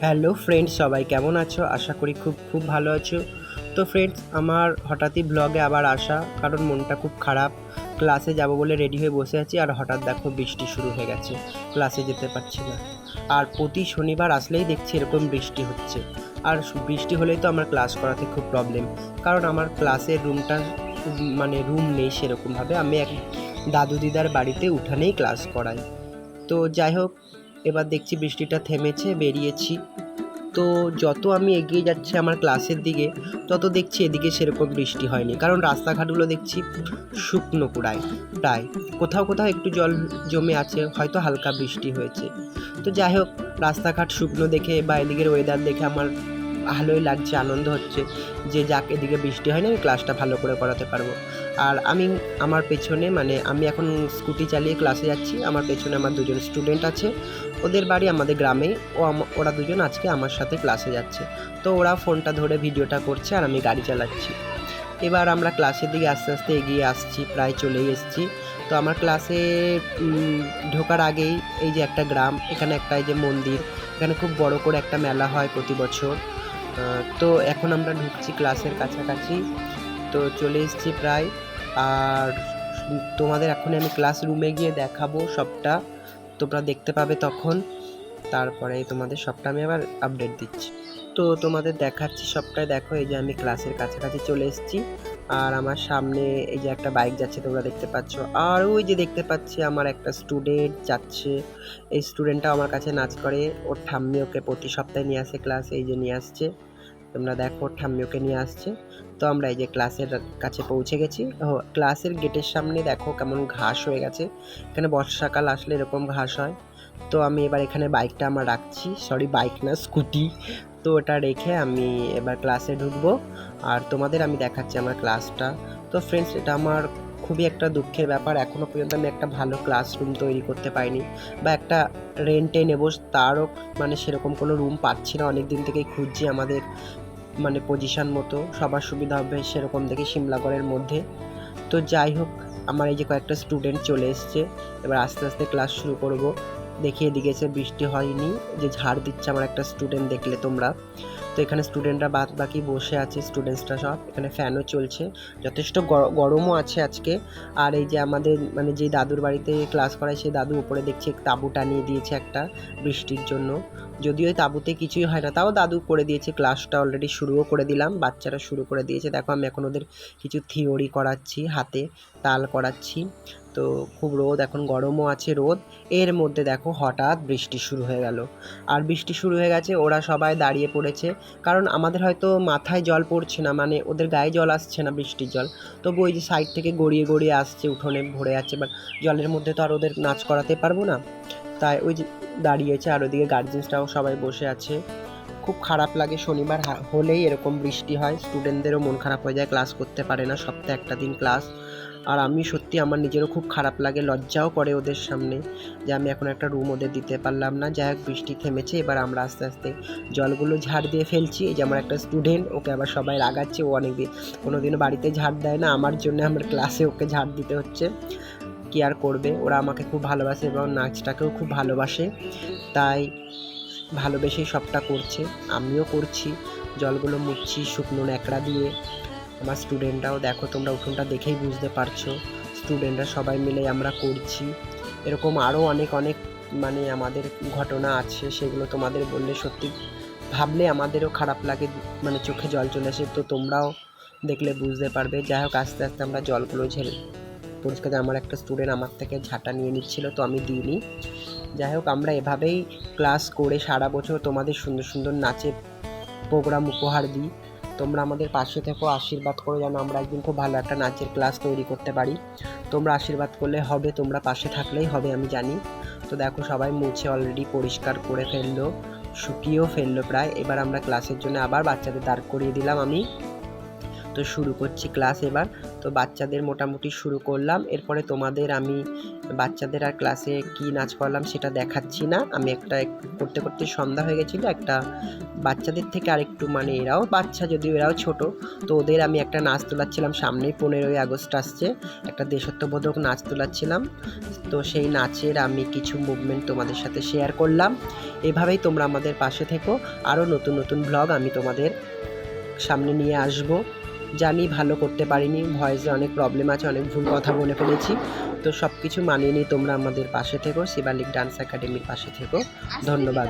Hello friends, সবাই কেমন আছো? আশা করি খুব ভালো আছো। তো ফ্রেন্ডস, আমার হঠাৎই ব্লগে আবার আসা, কারণ মনটা খুব খারাপ। ক্লাসে যাব বলে রেডি হয়ে বসে আছি, আর হঠাৎ দেখো বৃষ্টি শুরু হয়ে গেছে। ক্লাসে যেতে পারছি না। আর প্রতি শনিবার আসলেই দেখছি এরকম বৃষ্টি হচ্ছে। আর বৃষ্টি হলেই তো আমার ক্লাস করাতে খুব প্রবলেম, কারণ আমার ক্লাসের রুমটা মানে রুম নেই সেরকমভাবে। আমি এক দাদু দিদার বাড়িতে উঠানেই ক্লাস করাই। তো যাই হোক, এবার দেখছি বৃষ্টিটা থেমেছে, বেরিয়েছি। তো যত আমি এগিয়ে যাচ্ছি আমার ক্লাসের দিকে, তত দেখছি এদিকে সেরকম বৃষ্টি হয়নি, কারণ রাস্তাঘাটগুলো দেখছি শুকনো প্রায় কোথাও কোথাও একটু জল জমে আছে, হয়তো হালকা বৃষ্টি হয়েছে। তো যাই হোক, রাস্তাঘাট শুকনো দেখে বা এদিকের ওয়েদার দেখে আমার ভালোই লাগছে, আনন্দ হচ্ছে যে যাক, এদিকে বৃষ্টি হয়নি, আমি ক্লাসটা ভালো করে করাতে পারবো। আর আমার পেছনে আমি এখন স্কুটি চালিয়ে ক্লাসে যাচ্ছি। আমার পেছনে আমার দুজন স্টুডেন্ট আছে, ওদের বাড়ি আমাদের গ্রামেই। ওরা দুজন আজকে আমার সাথে ক্লাসে যাচ্ছে। তো ওরা ফোনটা ধরে ভিডিওটা করছে আর আমি গাড়ি চালাচ্ছি। এবার আমরা ক্লাসের দিকে আস্তে আস্তে এগিয়ে আসছি, প্রায় চলেই এসেছি। তো আমার ক্লাসে ঢোকার আগেই এই যে একটা গ্রাম, এখানে একটা এই যে মন্দির, এখানে খুব বড় করে একটা মেলা হয় প্রতি বছর। তো এখন আমরা ঢুকছি ক্লাসের কাছাকাছি, তো চলে এসেছি প্রায়। আর তোমাদের এখন আমি ক্লাস রুমে গিয়ে দেখাবো সবটা, তোমরা দেখতে পাবে তখন। তারপরে তোমাদের সবটা আমি আবার আপডেট দিচ্ছি। তো তোমাদের দেখাচ্ছি সবটাই। দেখো, এই যে আমি ক্লাসের কাছাকাছি চলে এসেছি, আর আমার সামনে এই যে একটা বাইক যাচ্ছে তোমরা দেখতে পাচ্ছ। আর ওই যে দেখতে পাচ্ছি আমার একটা স্টুডেন্ট যাচ্ছে। এই স্টুডেন্টটা আমার কাছে নাচ করে, ওর ঠাম্মি ওকে প্রতি সপ্তাহে নিয়ে আসে ক্লাসে, এই যে নিয়ে আসছে, তোমরা দেখো ঠাম্মি ওকে নিয়ে আসছে। তো আমরা এই যে ক্লাসের কাছে পৌঁছে গেছি। ক্লাসের গেটের সামনে দেখো কেমন ঘাস হয়ে গেছে, এখানে বর্ষাকাল আসলে এরকম ঘাস হয়। তো আমি এবার এখানে বাইকটা আমার রাখছি, সরি বাইক না, স্কুটি। তো ওটা রেখে আমি এবার ক্লাসে ঢুকবো, আর তোমাদের আমি দেখাচ্ছি আমার ক্লাসটা। তো ফ্রেন্ডস, এটা আমার খুবই একটা দুঃখের ব্যাপার, এখনও পর্যন্ত আমি একটা ভালো ক্লাসরুম তৈরি করতে পারিনি, বা একটা রেন্টে নেবো তারও সেরকম কোনো রুম পাচ্ছি না। অনেক দিন থেকেই খুঁজছি, আমাদের পজিশান মতো সবার সুবিধা হবে সেরকম দেখি সিমলাগড়ের মধ্যে। তো যাই হোক, আমার এই যে কয়েকটা স্টুডেন্ট চলে এসছে, এবার আস্তে আস্তে ক্লাস শুরু করব। দেখি এদিকে এসে বৃষ্টি হয়নি, যে ঝাড় দিচ্ছে আমার একটা স্টুডেন্ট, দেখলে তোমরা। তো এখানে স্টুডেন্টরা বাদ বাকি বসে আছে, স্টুডেন্টসরা সব, এখানে ফ্যানও চলছে, যথেষ্ট গরমও আছে আজকে। আর এই যে আমাদের যে দাদুর বাড়িতে ক্লাস করায়, সেই দাদু উপরে দেখছি তাঁবু টানিয়ে দিয়েছে একটা বৃষ্টির জন্য। যদিও ওই তাঁবুতে কিছুই হয় না, তাও দাদু করে দিয়েছে। ক্লাসটা অলরেডি শুরুও করে দিলাম, বাচ্চারা শুরু করে দিয়েছে। দেখো, আমি এখন ওদের কিছু থিওরি করাচ্ছি, হাতে তাল করাচ্ছি। তো খুব রোদ, এখন গরমও আছে রোদ, এর মধ্যে দেখো হঠাৎ বৃষ্টি শুরু হয়ে গেল। আর বৃষ্টি শুরু হয়ে গেছে, ওরা সবাই দাঁড়িয়ে পড়েছে, কারণ আমাদের হয়তো মাথায় জল পড়ছে না, ওদের গায়ে জল আসছে না বৃষ্টির জল, তবু ওই যে সাইড থেকে গড়িয়ে গড়িয়ে আসছে, উঠোনে ভরে যাচ্ছে। বাট জলের মধ্যে তো আর ওদের নাচ করাতে পারবো না, তাই ওই যে দাঁড়িয়েছে। আর ওইদিকে গার্জেন্সরাও সবাই বসে আছে। খুব খারাপ লাগে, শনিবার হলেই এরকম বৃষ্টি হয়, স্টুডেন্টদেরও মন খারাপ হয়ে যায়, ক্লাস করতে পারে না, সপ্তাহে একটা দিন ক্লাস। আর আমি সত্যি, আমার নিজেরও খুব খারাপ লাগে, লজ্জাও করে ওদের সামনে যে আমি এখন একটা রুম ওদের দিতে পারলাম না। যাই হোক, বৃষ্টি থেমেছে, এবার আমরা আস্তে আস্তে জলগুলো ঝাড় দিয়ে ফেলছি। এই যে আমার একটা স্টুডেন্ট, ওকে আবার সবাই রাগাচ্ছে, ও অনেকদিন কোনোদিনও বাড়িতে ঝাড় দেয় না, আমার জন্য আমার ক্লাসে ওকে ঝাড় দিতে হচ্ছে। কি আর করবে, ওরা আমাকে খুব ভালোবাসে এবং নাচটাকেও খুব ভালোবাসে, তাই ভালোবেসেই সবটা করছে, আমিও করছি। জলগুলো মুছছি শুকনো ন্যাকড়া দিয়ে। আমার স্টুডেন্টরাও দেখো, তোমরা উঠোনটা দেখেই বুঝতে পারছো, স্টুডেন্টরা সবাই মিলে আমরা করছি। এরকম আরও অনেক অনেক আমাদের ঘটনা আছে, সেগুলো তোমাদের বললে সত্যি ভাবলে আমাদেরও খারাপ লাগে, চোখে জল চলে আসে। তো তোমরাও দেখলে বুঝতে পারবে। যাই হোক, আস্তে আস্তে আমরা জলগুলো ঝেড়ে পরিষ্কার। আমার একটা স্টুডেন্ট আমার থেকে ঝাঁটা নিয়ে নিচ্ছিল, তো আমি দিইনি। যাই হোক, আমরা এভাবেই ক্লাস করে সারা বছর তোমাদের সুন্দর সুন্দর নাচের প্রোগ্রাম উপহার দিই। তোমরা আমাদের পাশে থেকো, আশীর্বাদ করো যেন আমরা একদিন খুব ভালো একটা নাচের ক্লাস তৈরি করতে পারি। তোমরা আশীর্বাদ করলে হবে, তোমরা পাশে থাকলেই হবে, আমি জানি। তো দেখো, সবাই মুছে অলরেডি পরিষ্কার করে ফেললো, শুকিয়েও ফেললো প্রায়। এবার আমরা ক্লাসের জন্য আবার বাচ্চাদের দাঁড় করিয়ে দিলাম আমি। তো শুরু করছি ক্লাস এবার। তো বাচ্চাদের মোটামুটি শুরু করলাম, এরপরে তোমাদের আমি বাচ্চাদের আর ক্লাসে কি নাচ করলাম সেটা দেখাচ্ছি না। আমি একটা করতে করতে সন্ধ্যা হয়ে গেছিলো, একটা বাচ্চাদের থেকে আরেকটু মানে এরাও বাচ্চা যদিও এরাও ছোট, তো ওদের আমি একটা নাচ তোলাচ্ছিলাম। সামনেই 15ই আগস্ট আসছে, একটা দেশাত্মবোধক নাচ তোলাচ্ছিলাম। তো সেই নাচের আমি কিছু মুভমেন্ট তোমাদের সাথে শেয়ার করলাম। এভাবেই তোমরা আমাদের পাশে থেকো, আরও নতুন নতুন ব্লগ আমি তোমাদের সামনে নিয়ে আসব। জানি ভালো করতে পারিনি, ভয়েসে অনেক প্রবলেম আছে, অনেক ভুল কথা বলে ফেলেছি। তো সব কিছু মানিয়ে নিয়ে তোমরা আমাদের পাশে থেকো, শিবালিক ডান্স একাডেমির পাশে থেকো। ধন্যবাদ।